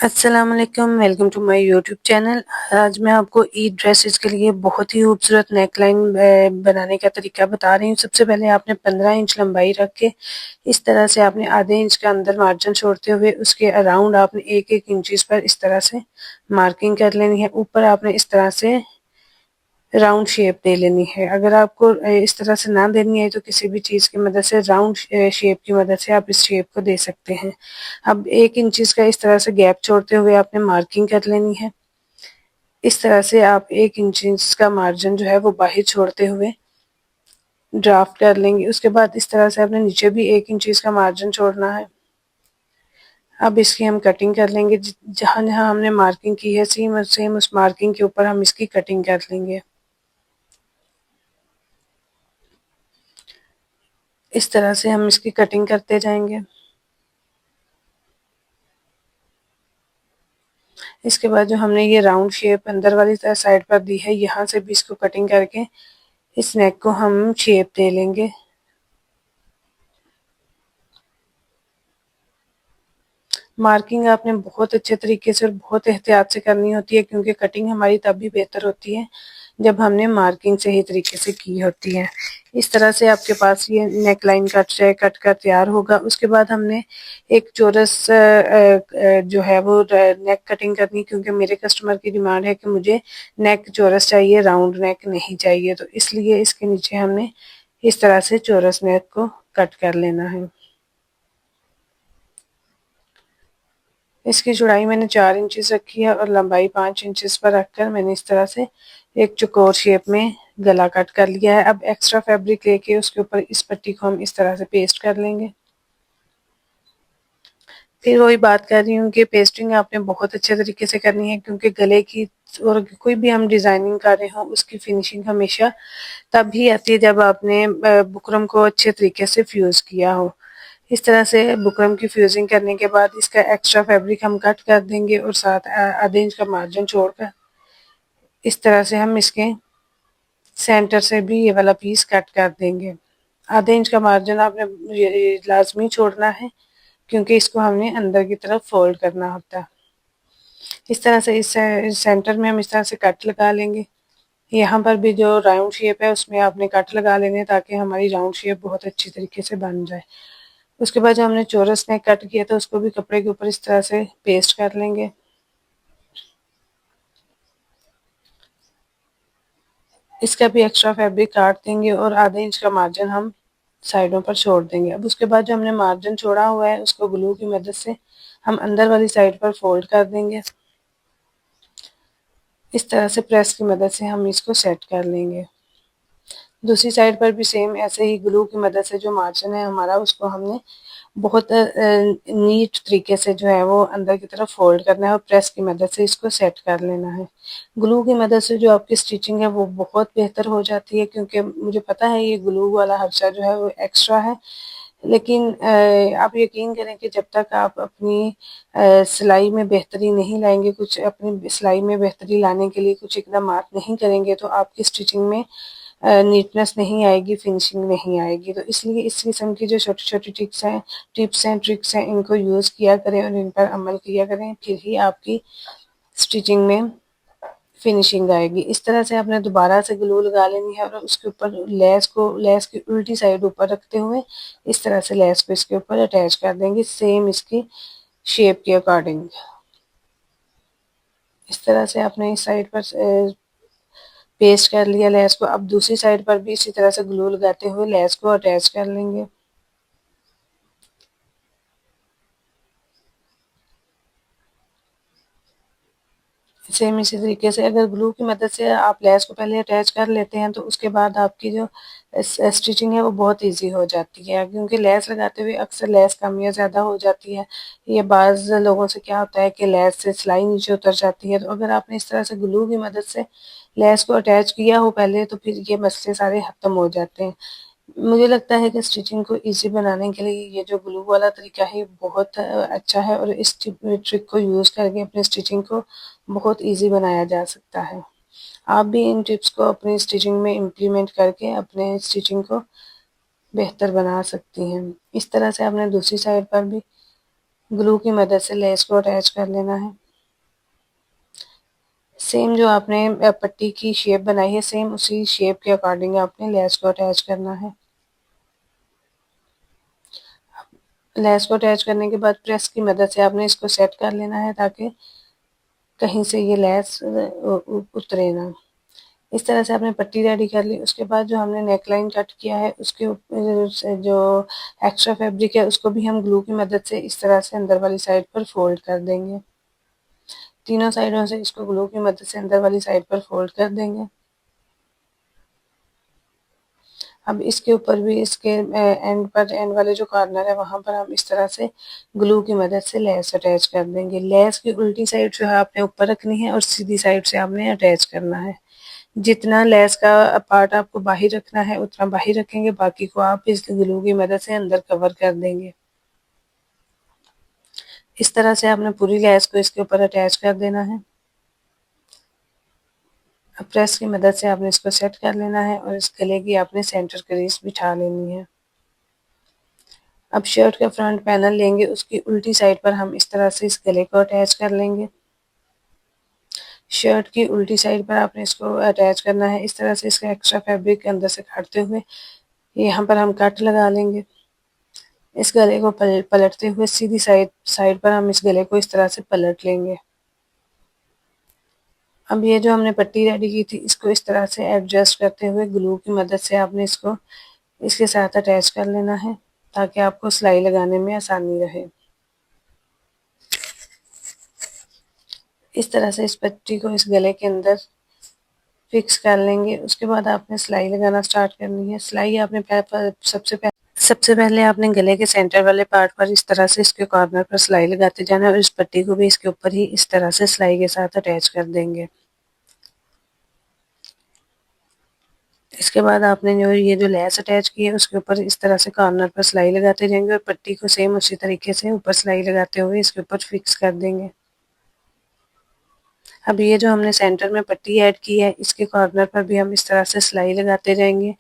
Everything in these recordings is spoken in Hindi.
अस्सलाम वालेकुम, welcome to my YouTube channel. आज मैं आपको ईद ड्रेसेस के लिए बहुत ही खूबसूरत नेकलाइन बनाने का तरीका बता रही हूँ। सबसे पहले आपने 15 इंच लंबाई रख के इस तरह से आपने आधे इंच का अंदर मार्जिन छोड़ते हुए उसके अराउंड आपने एक एक इंचेस पर इस तरह से मार्किंग कर लेनी है। ऊपर आपने इस तरह से राउंड शेप दे लेनी है। अगर आपको इस तरह से ना देनी है तो किसी भी चीज़ की मदद से राउंड शेप की मदद से आप इस शेप को दे सकते हैं। अब 1 इंचेस का इस तरह से गैप छोड़ते हुए आपने मार्किंग कर लेनी है। इस तरह से आप 1 इंचेस का मार्जिन जो है वो बाहर छोड़ते हुए ड्राफ्ट कर लेंगे। उसके बाद इस तरह से आपने नीचे भी 1 इंचेस का मार्जिन छोड़ना है। अब इसकी हम कटिंग कर लेंगे। जहाँ जहाँ हमने मार्किंग की है सेम सेम उस मार्किंग के ऊपर हम इसकी कटिंग कर लेंगे। इस तरह से हम इसकी कटिंग करते जाएंगे। इसके बाद जो हमने ये राउंड शेप अंदर वाली साइड पर दी है, यहाँ से भी इसको कटिंग करके इस नेक को हम शेप दे लेंगे। मार्किंग आपने बहुत अच्छे तरीके से और बहुत एहतियात से करनी होती है, क्योंकि कटिंग हमारी तब भी बेहतर होती है जब हमने मार्किंग सही तरीके से की होती है। इस तरह से आपके पास ये नेक लाइन कट कर तैयार होगा। उसके बाद हमने एक चौरस जो है वो नेक कटिंग करनी, क्योंकि मेरे कस्टमर की डिमांड है कि मुझे नेक चौरस चाहिए, राउंड नेक नहीं चाहिए। तो इसलिए इसके नीचे हमने इस तरह से चौरस नेक को कट कर लेना है। इसकी चौड़ाई मैंने 4 इंचेस रखी है और लंबाई 5 इंचेस पर रखकर मैंने इस तरह से एक चौकोर शेप में गला कट कर लिया है। अब एक्स्ट्रा फैब्रिक लेके उसके ऊपर इस पट्टी को हम इस तरह से पेस्ट कर लेंगे। फिर वही बात कर रही हूँ कि पेस्टिंग आपने बहुत अच्छे तरीके से करनी है, क्योंकि गले की और कोई भी हम डिज़ाइनिंग कर रहे हो उसकी फिनिशिंग हमेशा तभी आती है जब आपने बुकरम को अच्छे तरीके से फ्यूज़ किया हो। इस तरह से बुकरम की फ्यूजिंग करने के बाद इसका एक्स्ट्रा फैब्रिक हम कट कर देंगे और साथ आधे इंच का मार्जिन छोड़कर इस तरह से हम इसके सेंटर से भी ये वाला पीस कट कर देंगे। आधे इंच का मार्जिन आपने लाजमी छोड़ना है, क्योंकि इसको हमने अंदर की तरफ फोल्ड करना होता है। इस तरह से इस सेंटर में हम इस तरह से कट लगा लेंगे। यहाँ पर भी जो राउंड शेप है उसमें आपने कट लगा लेने, ताकि हमारी राउंड शेप बहुत अच्छी तरीके से बन जाए। उसके बाद जो हमने चौरस नेक कट किया था उसको भी कपड़े के ऊपर इस तरह से पेस्ट कर लेंगे। इसका भी एक्स्ट्रा फैब्रिक काट देंगे और आधे इंच का मार्जिन हम साइडों पर छोड़ देंगे। अब उसके बाद जो हमने मार्जिन छोड़ा हुआ है उसको ग्लू की मदद से हम अंदर वाली साइड पर फोल्ड कर देंगे। इस तरह से प्रेस की मदद से हम इसको सेट कर लेंगे। दूसरी साइड पर भी सेम ऐसे ही ग्लू की मदद से जो मार्जिन है हमारा उसको हमने बहुत नीट तरीके से जो है वो अंदर की तरफ फोल्ड करना है और प्रेस की मदद से इसको सेट कर लेना है। ग्लू की मदद से जो आपकी स्टिचिंग है वो बहुत बेहतर हो जाती है, क्योंकि मुझे पता है ये ग्लू वाला खर्चा जो है वो एक्स्ट्रा है, लेकिन आप यकीन करें कि जब तक आप अपनी सिलाई में बेहतरी नहीं लाएंगे, कुछ अपनी सिलाई में बेहतरी लाने के लिए कुछ इकदामात नहीं करेंगे, तो आपकी स्टिचिंग में नीटनेस नहीं आएगी, फिनिशिंग नहीं आएगी। तो इसलिए इस किस्म की जो छोटी-छोटी टिप्स हैं, ट्रिक्स हैं, इनको यूज़ किया करें और इन पर अमल किया करें, फिर ही आपकी स्टिचिंग में फिनिशिंग आएगी। इस तरह से आपने दोबारा से ग्लू लगा लेनी है और उसके ऊपर लेस की उल्टी साइड ऊपर रखते हुए इस तरह से लेस को इसके ऊपर अटैच कर देंगे, सेम इसकी शेप के अकॉर्डिंग। इस तरह से आपने इस साइड पर पेस्ट कर लिया लेस को। अब दूसरी साइड पर भी इसी तरह से ग्लू लगाते हुए लेस को अटैच कर लेंगे। सेम इसी तरीके से अगर ग्लू की मदद से आप लेस को पहले अटैच कर लेते हैं तो उसके बाद आपकी जो स्टिचिंग है वो बहुत इजी हो जाती है, क्योंकि लेस लगाते हुए अक्सर लेस कम या ज़्यादा हो जाती है। ये बाज़ लोगों से क्या होता है कि लेस से सिलाई नीचे उतर जाती है, तो अगर आपने इस तरह से ग्लू की मदद से लेस को अटैच किया हो पहले तो फिर ये मसले सारे ख़त्म हो जाते हैं। मुझे लगता है कि स्टिचिंग को ईज़ी बनाने के लिए ये जो ग्लू वाला तरीका है बहुत अच्छा है और इस ट्रिक को यूज़ करके अपनी स्टिचिंग को बहुत ईज़ी बनाया जा सकता है। आप भी इन टिप्स को अपनी स्टिचिंग में इम्प्लीमेंट करके अपने स्टिचिंग को बेहतर बना सकती हैं। इस तरह से आपने दूसरी साइड पर भी ग्लू की मदद से लेस को अटैच कर लेना है। सेम जो आपने पट्टी की शेप बनाई है, सेम उसी शेप के अकॉर्डिंग आपने लेस को अटैच करना है। लेस को अटैच करने के बाद प्रेस की मदद से आपने इसको सेट कर लेना है ताकि कहीं से ये लेस उतरे ना। इस तरह से आपने पट्टी रेडी कर ली। उसके बाद जो हमने नेक लाइन कट किया है उसके ऊपर से जो एक्स्ट्रा फैब्रिक है उसको भी हम ग्लू की मदद से इस तरह से अंदर वाली साइड पर फोल्ड कर देंगे। तीनों साइडों से इसको ग्लू की मदद से अंदर वाली साइड पर फोल्ड कर देंगे। अब इसके ऊपर भी इसके एंड वाले जो कॉर्नर है वहां पर हम इस तरह से ग्लू की मदद से लेस अटैच कर देंगे। लेस की उल्टी साइड जो है आपने ऊपर रखनी है और सीधी साइड से आपने अटैच करना है। जितना लेस का पार्ट आपको बाहर रखना है उतना बाहर रखेंगे, बाकी को आप इस ग्लू की मदद से अंदर कवर कर देंगे। इस तरह से आपने पूरी लेस को इसके ऊपर अटैच कर देना है। अब प्रेस की मदद से आपने इसको सेट कर लेना है और इस गले की आपने सेंटर क्रीज बिठा लेनी है। अब शर्ट का फ्रंट पैनल लेंगे, उसकी उल्टी साइड पर हम इस तरह से इस गले को अटैच कर लेंगे। शर्ट की उल्टी साइड पर आपने इसको अटैच करना है। इस तरह से इसका एक्स्ट्रा फैब्रिक अंदर से काटते हुए यहाँ पर हम कट लगा लेंगे। इस गले को पलटते हुए सीधी साइड पर हम इस गले को इस तरह से पलट लेंगे। अब ये जो हमने पट्टी रेडी की थी इसको इस तरह से एडजस्ट करते हुए ग्लू की मदद से आपने इसको इसके साथ अटैच कर लेना है ताकि आपको सिलाई लगाने में आसानी रहे। इस तरह से इस पट्टी को इस गले के अंदर फिक्स कर लेंगे। उसके बाद आपने सिलाई लगाना स्टार्ट करनी है। सिलाई आपने सबसे पहले आपने गले के सेंटर वाले पार्ट पर इस तरह से इसके कॉर्नर पर सिलाई लगाते जाना है और इस पट्टी को भी इसके ऊपर ही इस तरह से सिलाई के साथ अटैच कर देंगे। इसके बाद आपने जो लेस अटैच की है उसके ऊपर इस तरह से कॉर्नर पर सिलाई लगाते जाएंगे और पट्टी को सेम उसी तरीके से ऊपर सिलाई लगाते हुए इसके ऊपर फिक्स कर देंगे। अब ये जो हमने सेंटर में पट्टी ऐड की है इसके कॉर्नर पर भी हम इस तरह से सिलाई लगाते जाएंगे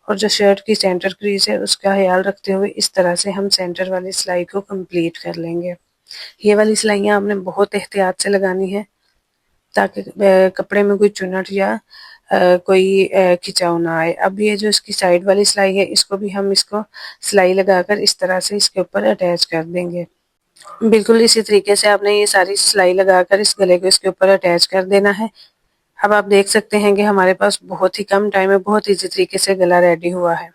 और जो शर्ट की सेंटर क्रीज है उसका ख्याल रखते हुए इस तरह से हम सेंटर वाली सिलाई को कंप्लीट कर लेंगे। ये वाली सिलाइयाँ आपने बहुत एहतियात से लगानी है ताकि कपड़े में कोई चुनट या कोई खिंचाव ना आए। अब ये जो इसकी साइड वाली सिलाई है इसको भी हम इसको सिलाई लगाकर इस तरह से इसके ऊपर अटैच कर देंगे। बिल्कुल इसी तरीके से आपने ये सारी सिलाई लगाकर इस गले को इसके ऊपर अटैच कर देना है। अब आप देख सकते हैं कि हमारे पास बहुत ही कम टाइम में बहुत इजी तरीके से गला रेडी हुआ है।